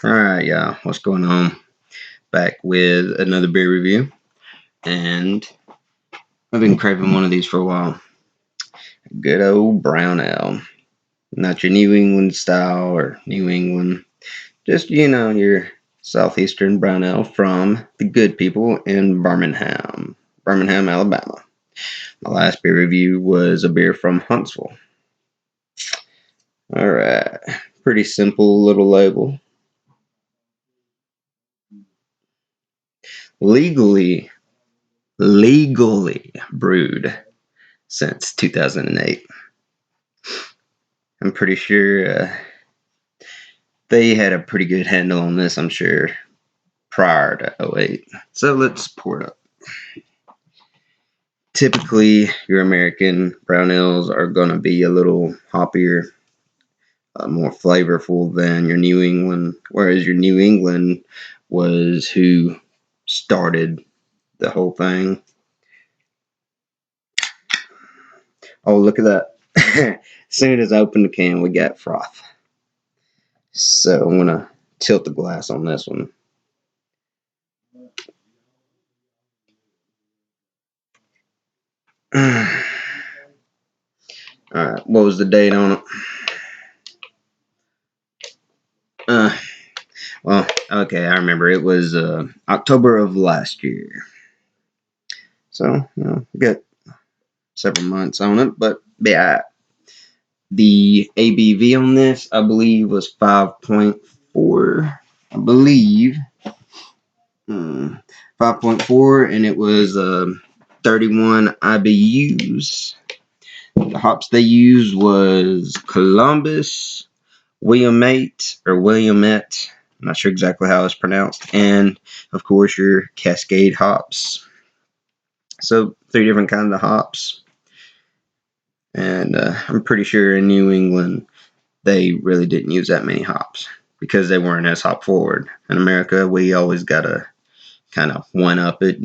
Alright, y'all, what's going on? Back with another beer review, and I've been craving one of these for a while. Good old brown ale. Not your New England style or New England, just, your southeastern brown ale from the good people in Birmingham, Alabama. My last beer review was a beer from Huntsville. Alright, pretty simple little label. Legally brewed since 2008. I'm pretty sure they had a pretty good handle on this, I'm sure, prior to '08. So let's pour it up. Typically, your American brown ales are going to be a little hoppier, more flavorful than your New England, whereas your New England was who started the whole thing. Oh, look at that. As soon as I opened the can, we got froth. So I'm going to tilt the glass on this one. Alright, what was the date on it? Well, okay, I remember. It was October of last year. So, we got several months on it. But, yeah, the ABV on this, I believe, was 5.4. I believe. 5.4, and it was 31 IBUs. The hops they used was Columbus, willamette. I'm not sure exactly how it's pronounced, and of course your cascade hops. So 3 different kinds of hops, and I'm pretty sure in New England they really didn't use that many hops because they weren't as hop forward. In America, we always gotta kind of one up it,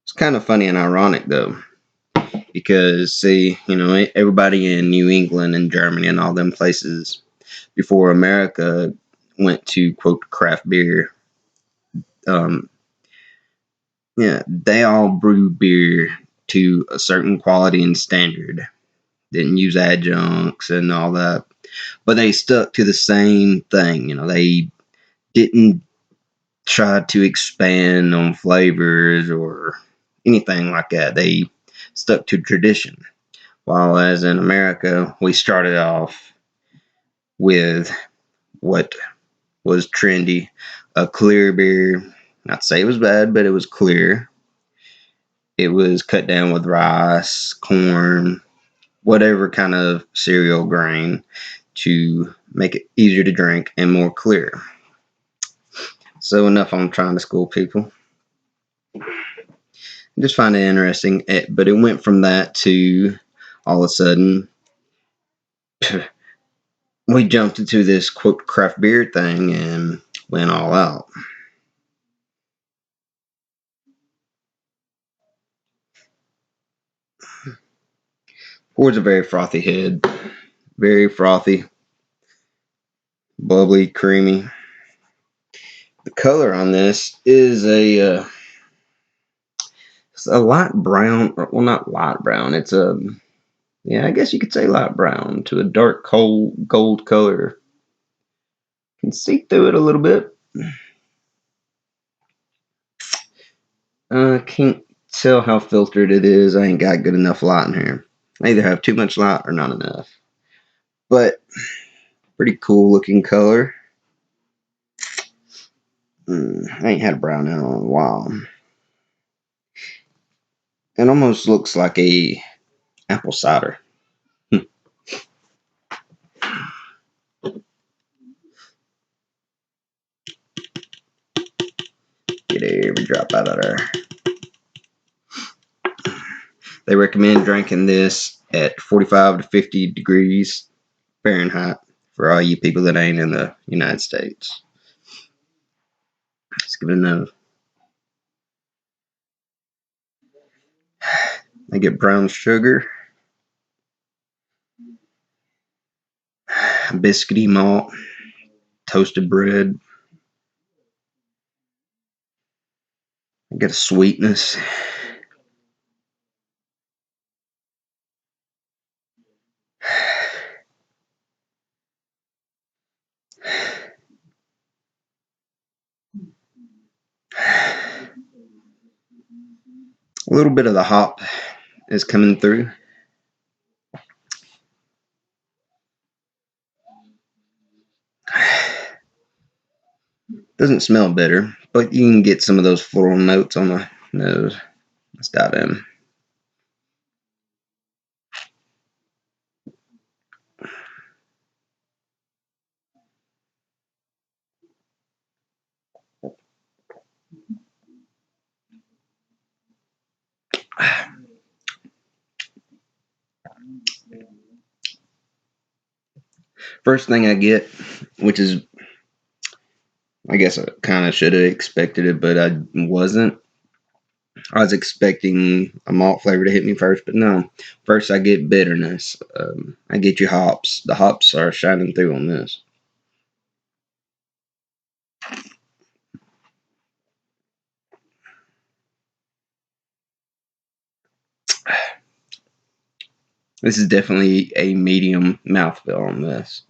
It's kind of funny and ironic though, because see, everybody in New England and Germany and all them places before America went to quote craft beer, they all brew beer to a certain quality and standard. Didn't use adjuncts and all that, but they stuck to the same thing. They didn't try to expand on flavors or anything like that. They stuck to tradition. While as in America, we started off with what was trendy, a clear beer. Not to say it was bad, but it was clear. It was cut down with rice, corn, whatever kind of cereal grain to make it easier to drink and more clear. So enough on trying to school people. I just find it interesting, but it went from that to all of a sudden we jumped into this quote craft beer thing and went all out. Pours a very frothy head, very frothy, bubbly, creamy. The color on this is it's a light brown. Well, not light brown. It's I guess you could say light brown to a dark gold color. You can see through it a little bit. Can't tell how filtered it is. I ain't got good enough light in here. I either have too much light or not enough. But pretty cool looking color. I ain't had a brown ale in a while. It almost looks like a apple cider. Get every drop out of there. They recommend drinking this at 45 to 50 degrees Fahrenheit for all you people that ain't in the United States. Let's give it another. I get brown sugar. biscuity malt, toasted bread. I get a sweetness. A little bit of the hop is coming through. Doesn't smell bitter, but you can get some of those floral notes on the nose. Let's dive in. First thing I get, which is, I guess I kind of should have expected it, but I wasn't. I was expecting a malt flavor to hit me first, but no. First, I get bitterness. I get your hops. The hops are shining through on this. This is definitely a medium mouthfeel on this.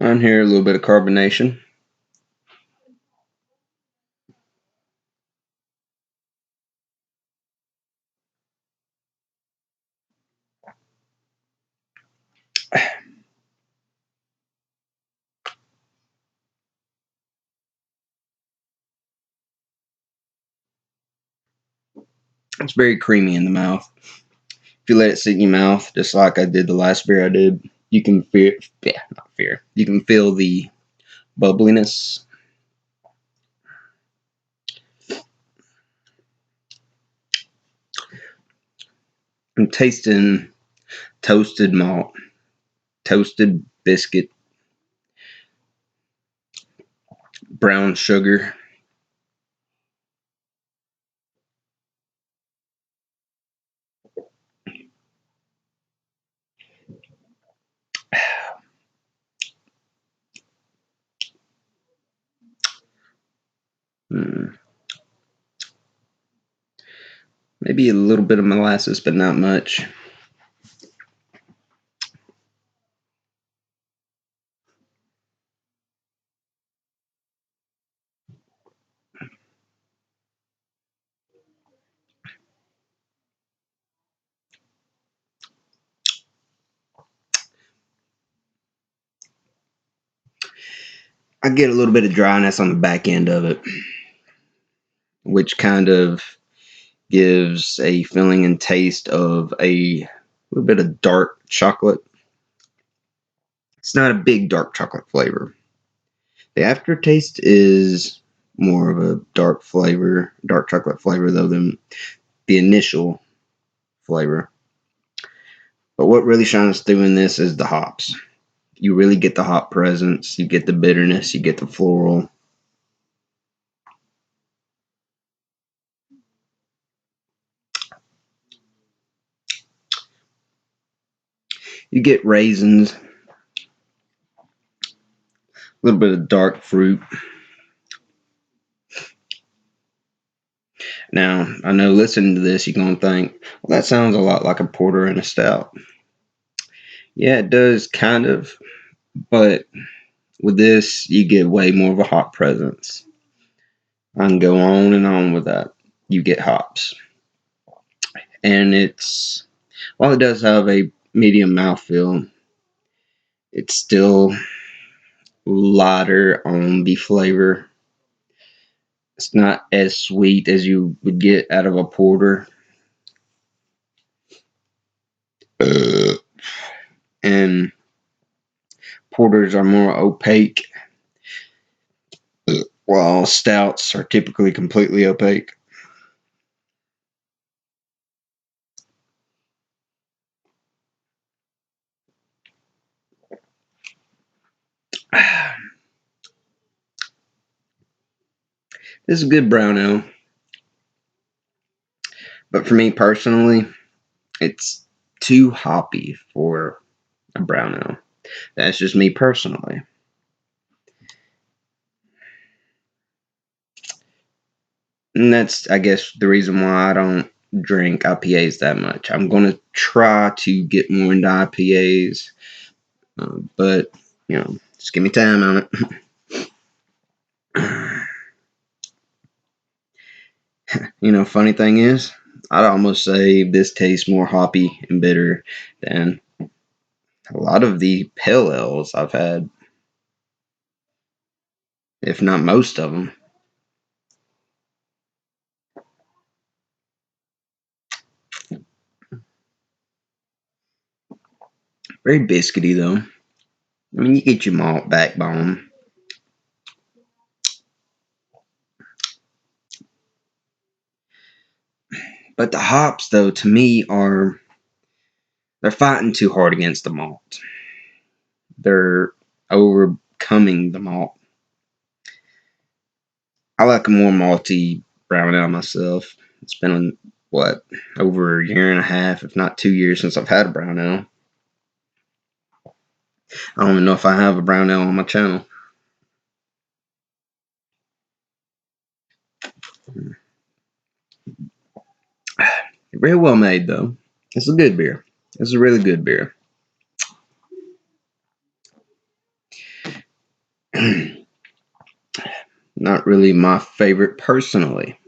On here, a little bit of carbonation. It's very creamy in the mouth. If you let it sit in your mouth, just like I did the last beer I did, you can feel, not fear, you can feel the bubbliness. I'm tasting toasted malt, toasted biscuit, brown sugar. Maybe a little bit of molasses, but not much. I get a little bit of dryness on the back end of it, which kind of gives a feeling and taste of a little bit of dark chocolate. It's not a big dark chocolate flavor. The aftertaste is more of a dark flavor, dark chocolate flavor, though, than the initial flavor. But what really shines through in this is the hops. You really get the hop presence, you get the bitterness, you get the floral. You get raisins, a little bit of dark fruit. Now, I know listening to this, you're going to think, well, that sounds a lot like a porter and a stout. Yeah, it does, kind of. But with this, you get way more of a hop presence. I can go on and on with that. You get hops. And it's, while it does have a medium mouthfeel, it's still lighter on the flavor. It's not as sweet as you would get out of a porter. And porters are more opaque, while stouts are typically completely opaque. This is a good brown ale. But for me personally, it's too hoppy for a brown ale. That's just me personally. And that's, I guess, the reason why I don't drink IPAs that much. I'm going to try to get more into IPAs, but, just give me time on it. Funny thing is, I'd almost say this tastes more hoppy and bitter than a lot of the pale ales I've had, if not most of them. Very biscuity, though. I mean, you get your malt backbone. But the hops, though, to me they're fighting too hard against the malt. They're overcoming the malt. I like a more malty brown ale myself. It's been, over a year and a half, if not 2 years, since I've had a brown ale. I don't even know if I have a brown ale on my channel. Very well made, though. It's a good beer. It's a really good beer. Not really my favorite personally,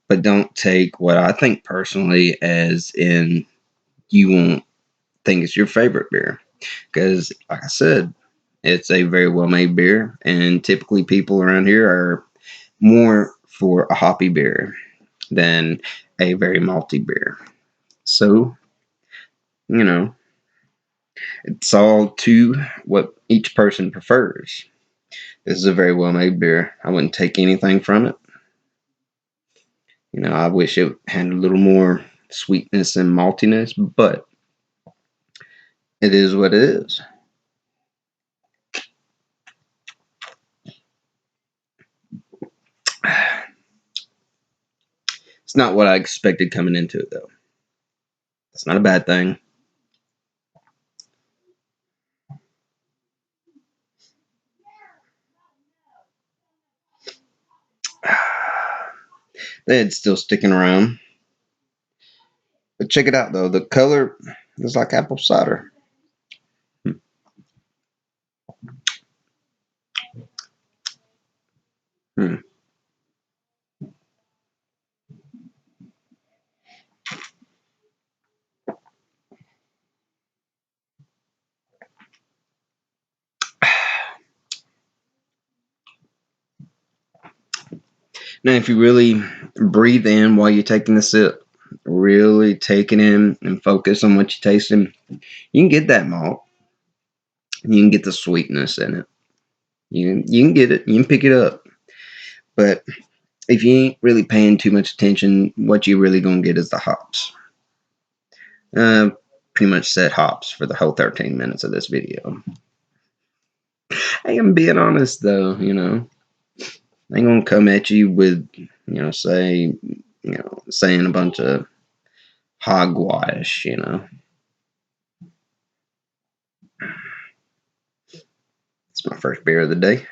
but don't take what I think personally as in you won't think it's your favorite beer. Because, like I said, it's a very well made beer, and typically people around here are more for a hoppy beer than a very malty beer. So, it's all to what each person prefers. This is a very well made beer. I wouldn't take anything from it. I wish it had a little more sweetness and maltiness, but it is what it is. It's not what I expected coming into it, though. It's not a bad thing. The head's still sticking around. But check it out, though. The color is like apple cider. Hmm. Now, if you really breathe in while you're taking the sip, really take it in and focus on what you're tasting, you can get that malt. You can get the sweetness in it. You can get it. You can pick it up. But if you ain't really paying too much attention, what you're really going to get is the hops. Pretty much said hops for the whole 13 minutes of this video. I am being honest, though, I ain't going to come at you with, saying a bunch of hogwash, It's my first beer of the day.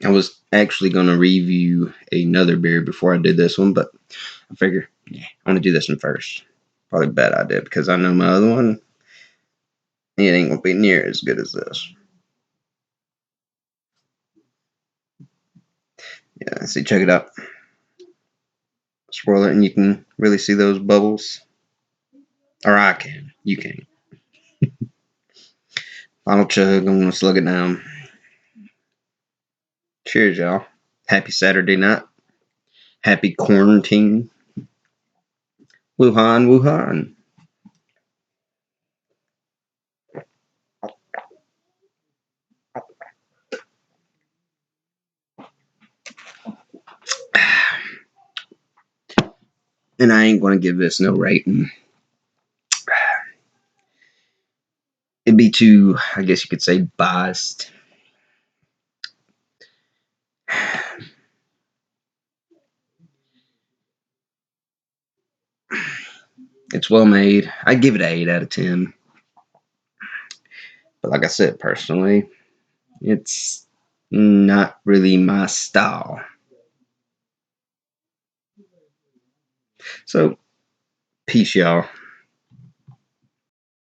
I was actually going to review another beer before I did this one, but I figure, I'm going to do this one first. Probably a bad idea because I know my other one, it ain't going to be near as good as this. Yeah, see, check it out. Swirl it and you can really see those bubbles. Or I can. You can. Final chug. I'm going to slug it down. Cheers, y'all. Happy Saturday night. Happy quarantine. Wuhan, Wuhan. And I ain't going to give this no rating. It'd be too, I guess you could say, biased. It's well made. I give it an 8 out of 10. But like I said, personally, it's not really my style. So, peace, y'all.